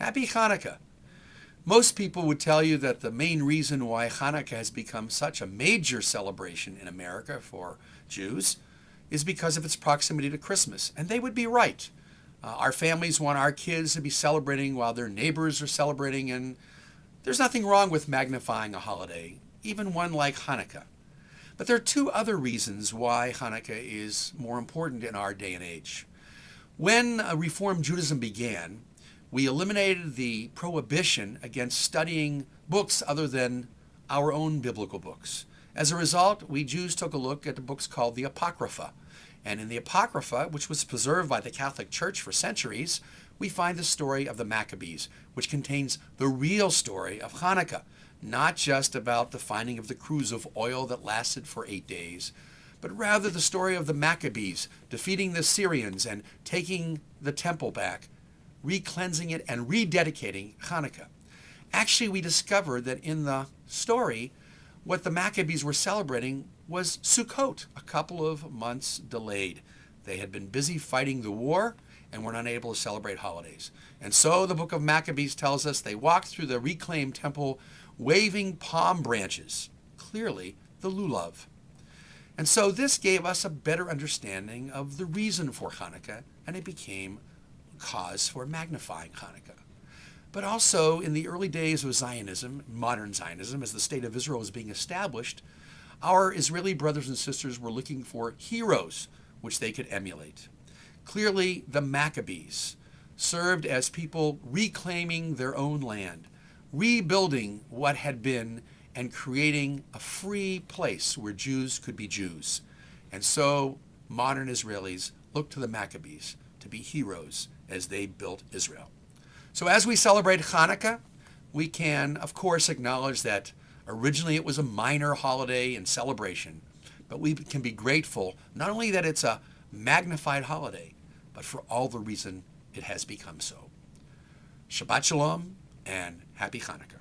Happy Hanukkah. Most people would tell you that the main reason why Hanukkah has become such a major celebration in America for Jews is because of its proximity to Christmas, and they would be right. Our families want our kids to be celebrating while their neighbors are celebrating, and there's nothing wrong with magnifying a holiday, even one like Hanukkah. But there are two other reasons why Hanukkah is more important in our day and age. When Reform Judaism began, we eliminated the prohibition against studying books other than our own biblical books. As a result, we Jews took a look at the books called the Apocrypha. And in the Apocrypha, which was preserved by the Catholic Church for centuries, we find the story of the Maccabees, which contains the real story of Hanukkah, not just about the finding of the cruse of oil that lasted for 8 days, but rather the story of the Maccabees defeating the Syrians and taking the temple back, re-cleansing it and rededicating Hanukkah. Actually, we discovered that in the story, what the Maccabees were celebrating was Sukkot, a couple of months delayed. They had been busy fighting the war and were not able to celebrate holidays. And so the book of Maccabees tells us they walked through the reclaimed temple waving palm branches, clearly the lulav. And so this gave us a better understanding of the reason for Hanukkah, and it became cause for magnifying Hanukkah. But also in the early days of Zionism, modern Zionism, as the state of Israel was being established, our Israeli brothers and sisters were looking for heroes which they could emulate. Clearly, the Maccabees served as people reclaiming their own land, rebuilding what had been, and creating a free place where Jews could be Jews. And so modern Israelis look to the Maccabees to be heroes as they built Israel. So as we celebrate Hanukkah, we can, of course, acknowledge that originally it was a minor holiday and celebration, but we can be grateful not only that it's a magnified holiday, but for all the reason it has become so. Shabbat Shalom and Happy Hanukkah.